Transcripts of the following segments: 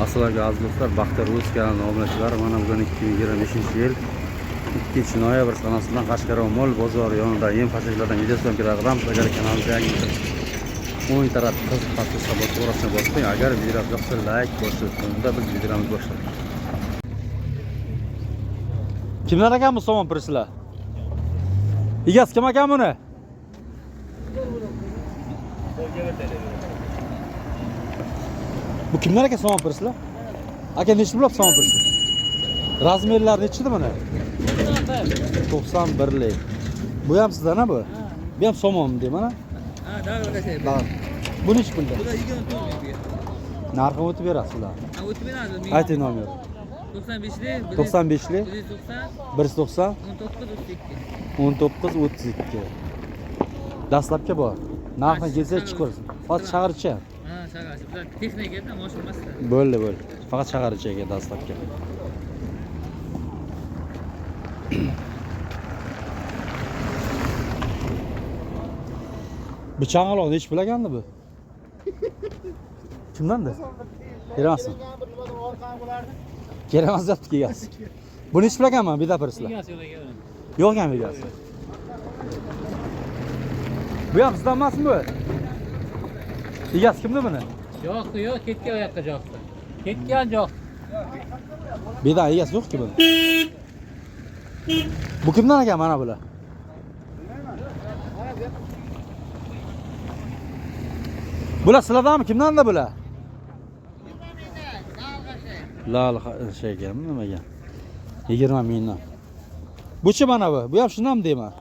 Assalomu alaykum do'stlar, Baxtiyor Rus kanalining obunachilari. Mana bugun 2025-yil 2-noyabr sanasidan Qashqadaryo mol bozori yonida yem-xashaklardan video olib kelamiz. Agar kanalga yangi o'yin taraf qiziqsa sabot to'g'risida bosing. Agar video yoqsa like bosishda biz videomizni boshlaymiz. Kimlar ekan bu somon pirsizlar? Egasi kim ekan buni? Bu kimlar ekan somon pirsizlar? Aka nechta bo'lib somon pirsi? Razmerlari nechida buni? 91lik. Bu ham sizdan bu? Bu ham somon deyman ha? Ha, davr. Bu nech pulda? Bu da 24 Narxini o'tib berasizlar. Ha, o'tib beradi. Ayting nomer. 95lik, 95lik 190 19 32. 19 32. Dastlabki bor. Narxini kelsa chiqarsin. Faqat shaharcha. Ha, shaharcha. Bular texnikada mashhur emaslar. Bo'ldi. Faqat shaharcha ekan dastlabki. Bu changaloq nech pul ekandi bu? Kimdanda? Berasizmi? Kerak deyapti egasi. Bu nech pul ekanmi? Bitta pirsizlar. Yo'q ekan egasi. Bu ham sizdan emasmi bu? Egasi kimda buni? Yo'q, ketgan oyoqqa joqdi. Ketgan joq. Bitta egasi yo'q-ku buni. Bu kimdan ekan mana bular? Bular sizlardanmi? Kimdanda bular? Lal şey ekanmi, nima ekan? 20 mingdan. Buchi mana bu. Bu ham shundanmi deyman?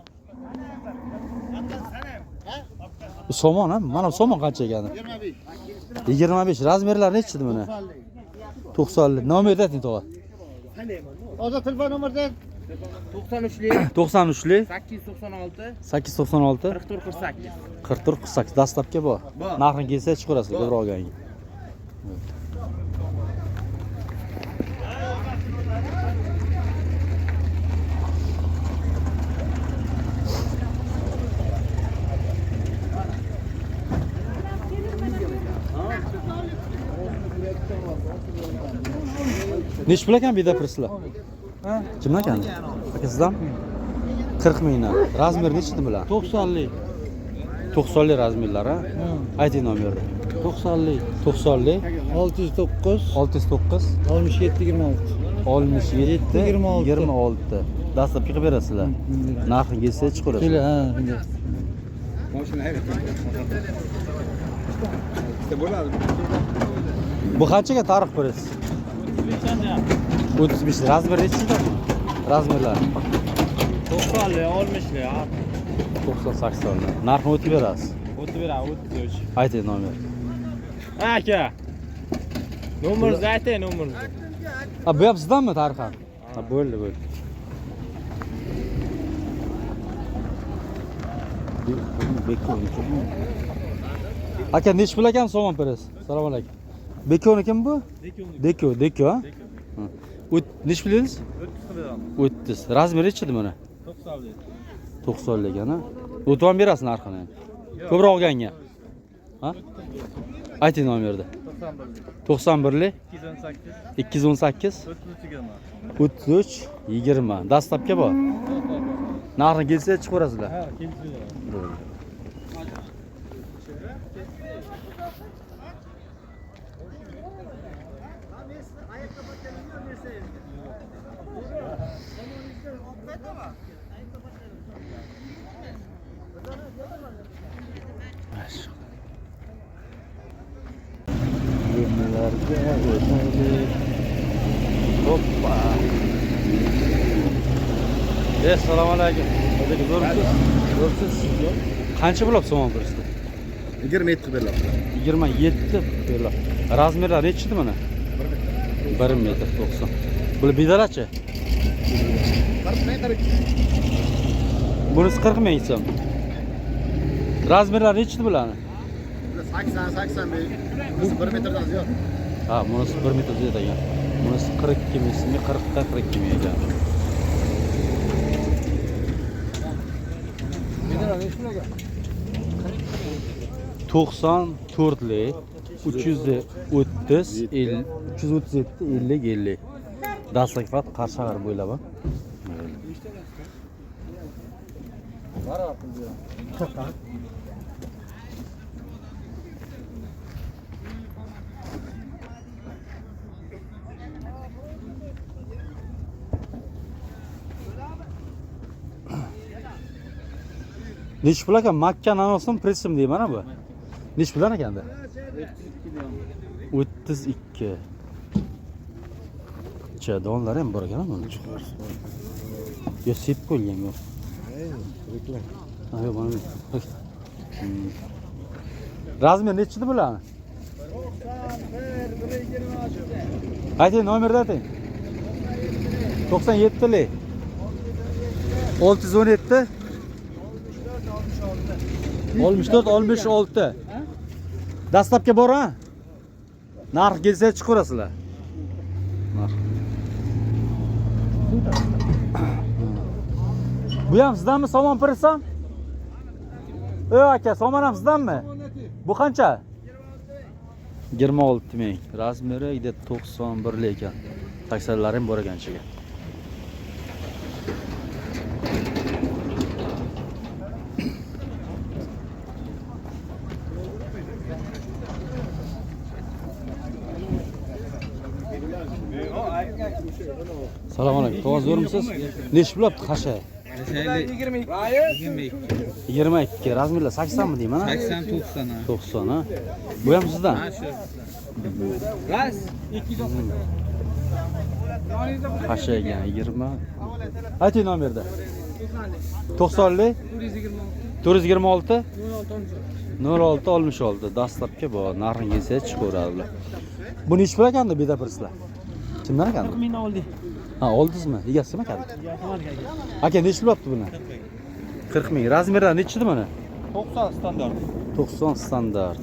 Bu somon ha? Mana bu somon qancha ekani? 25. Razmerlari nechida buni? 90lik. Nomer ayting to'g'ri. Hozir telefon nomerdan 93lik 93lik 896 896 44 48. 44 48 dastlabki bor. Narxini kelsa chiqarasiz, ko'proq olganga. Nech pul ekan bitta pirsizlar? Ha? Kimdan ekan? Aka sizdan? 40 mingdan. Razmer nechida bular? 90lik 90lik razmerlar ha? Ayting nomerni. 90lik 90lik 609 609 67 26. 67 26. 26. Dastlabki qilib berasizlar. Narxini kelsa chiqarasiz. Kela ha, shunday. Bu qanchaga tarix berasiz? 35 razmer nechida? Razmerlar 90lik 60lik 90-80. Narxini o'tib berasiz. o'tib beradi 33. Ayting nomer. Aka. Nomeringizni ayting, nomeringizni. Ha, bu ham sizdanmi tarix ham? Ha, bo'ldi. Aka nech pul ekan somon pirasi? Assalomu alaykum. Bekonikimi bu? Deko, ha? Nech pul dedingiz? 30. Razmer nechida buni? 90lik. 90lik ana. O'tib ham berasiz narxini. Ko'proq olganga. Ha? Ayting nomerni. 91lik 218 33 20. Dastlabki bor. Narxini kelsa chiqarasizlar. Ha, kelsin. Hoppa. Assalomu alaykum. Zo'rsiz. Qancha bo'lib somon pirisi? 27 qilib beriladi. 27 berlar. Razmerlar nechida buni? 1 metr 90. Bular bidalachi? 40 ming 40. Bunisi 40 ming so'm. Razmerlar nechida bularni? 80 ming. Bunisi 1 metrdan ziyod. Ha, bunisi 1 metr ziyod ekan. Bunisi 42 ming, 40 ta 42 ming ekan. Metrlar nech pul ekan? 94lik 330 50 337 50 50. Dastlabki faqat Qarshag'ar bo'ylab. Nechi pul ekan? Makka nanosini presim deyman mana bu. Nechi pul ekanda? 32. Donlar ham bor ekan buni. Yo sep qo'ygan yo'q. Ha, yo'q mana. Razmer nechida bularni? 91 ayting, nomerni ayting. 97 lik. 617 64 66. Dastlabki bor ha? Narx kelsa chiqarasizlar. Narx. Bu ham sizdanmi somon pirsam? Aka, somon ham sizdanmi? Bu qancha? 26 ming. Razmeri 91 lik ekan. Taksalar ham bor ekan ichiga. Assalomu alaykum. To'g'ri zo'rmisiz? Nechta bo'libdi qasha? 22. Razmerlar 80 mi deyman? 80 90. 90 ha. Bu ham sizdan? Ha shu. Ras 290. Qasha ekan 20. Ayting nomerda. 90lik 426 06 66. Dastlabki bu narxi kelsa chiqaveradi bular. Bu nechi pul ekanda beda pirslar? Kimdan ekan? 40 ming oldik. Ha, oldingizmi? Egasi kim ekan? Aka, nechi pul olibdi buni? 40 ming. Razmerlar nechida buni? 90 standart. 90 standart.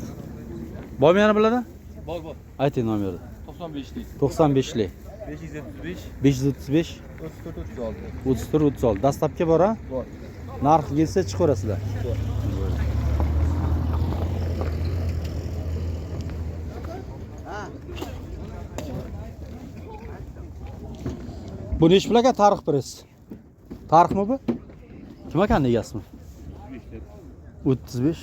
Bormi yana bularda? Bor. Ayting nomerni. 95 lik. 95 lik. 535 535 34 36. 34 36. Dastlabki bor ha? Bor. Narxi kelsa chiqarasizlar. Bu nechi pul ekan tarix pres? Tarixmi bu? Kim ekan egasimi? 35.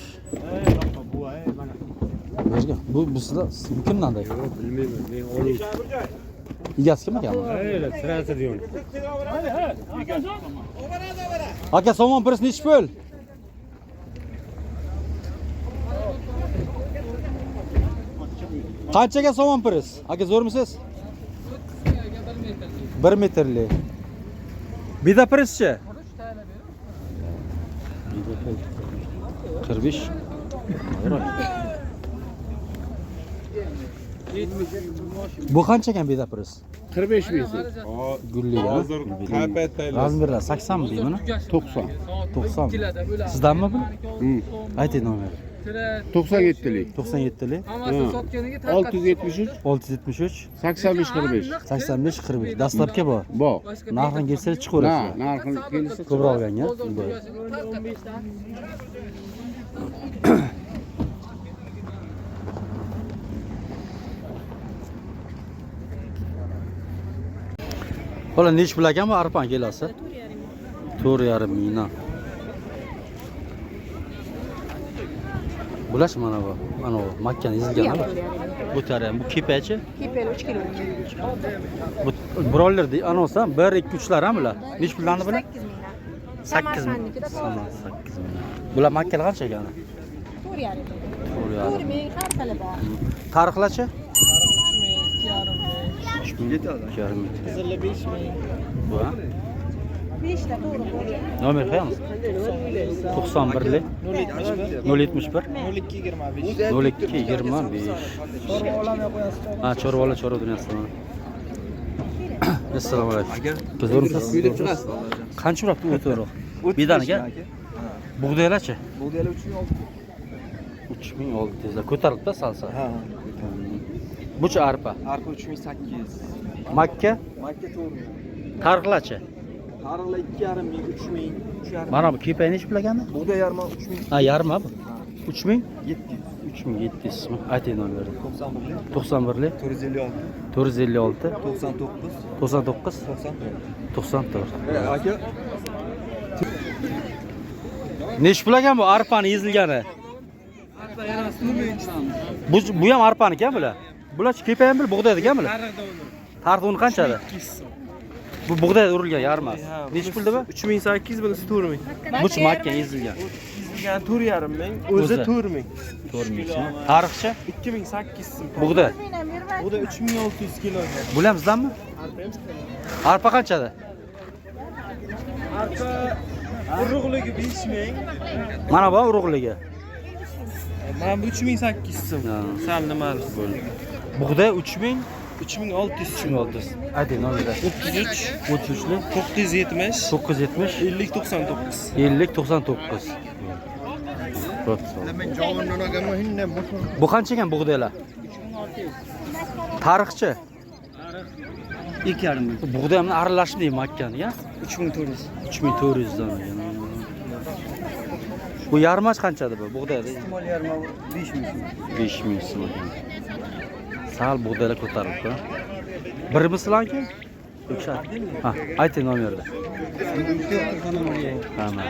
Bergan. Bu sizlar kimdan-da? Bilmayman. Men olib. Egasi kim ekan? Hayır, sırası diyorum. Aka, somon pres nechi pul? Qanchaga somon pres? Aka, zo'rmisiz? 1 metrlik. Bida preschi? 45. Bu qancha ekan beda pres? 45 ming. Gulli ha. Razmerlar 80 mi deyman? 90. 90. Sizdanmi bu? Ayting nomer. 97 lik. 97 lik. 673 673 85 45. 85 45. Dastlabki bor. Bo. Narxini kelsa chiqaverasiz. Narxini kelsa Ko'proq olganga. Xo'la, nech pul ekan bu arpan kelasi? 4,5 mingdan. Bulash mana bu. Mana bu Makkani ezilgan. Bu taram, bu kepachi. Kepeli 3 kilo. Bu brollerdi, anosa 1 2 3lar ham bular. Nech pullarni bular? 8 ming. 8 ming. Bular Makkalar qancha ekan? 4,5 ming har xili bor. Tarixlarchi? 3 ming, 2,5 ming. Qizilli 5 ming. Bu ha? 5 ta to'g'ri qo'ying. Nomer qo'yamiz. 91 lik 071 02 25. 02 25. Ha, chorvalar chorva dunyosida. Assalomu alaykum. Zo'rmisiz? Uyda turasiz. Qancha urabdi o'toroq? Bedaniga? Bug'doylarchi? Bug'doylar 3600 ko'tarilibdi salsa. Ha. Bucha arpa. Arpa 3800. Makka? Makka 4. Tarixlarchi? Tariqlar 2,5 ming, 3 ming, 3,5. Mana bu kepay nechi pul ekandi? Bug'doy yarmi 3 ming. Ha, yarmi bu. 3000? 700. 3700 mi? Ayting nomerni. 91. 91 456. 456 99. 99 94. 94. Aka. Nechi pul ekan bu arpani ezilgani? Bu ham arpaniki bular. Bular kepayan bil bug'doydigan bular. Tarixi qanchada? Bu bug'doy urilgan yarmas. Nechi pul deb? 3800 bunisi 4000. Bu makka ezilgan. Ezilgan 4,5 ming, o'zi 4000. 4000 mi? Tarixchi? 2800 so'm. Bug'doy. Bu da 3600 kilo. Bular bizdanmi? Arpa qanchada? Arpa urug'ligi 5000. Mana bu urug'ligi. Mana bu 3800 so'm. Ha. Sal nimali bo'ldi. Bug'doy 3000 3600 so'm. 3600. Ayting nomerda. 33 33 ni 970 970 50 99. 50 99. Çok sağ ol. Men javondan olganman hinne Bu qancha ekan bug'doylar? Tarixchi. 2,5 ming. Bug'doy bilan aralashib deyman akkani, ya? 3400. 3400 dan ekan. Bu yarmaç qanchada bu bug'doyda? Mol yarmi 5 ming. 5000 so'm ekan. Sal bug'doylar ko'tarilibdi. Birmi sizlarki? Yo'q, ha, ayting nomerda. Telefon nomeri. Tamam.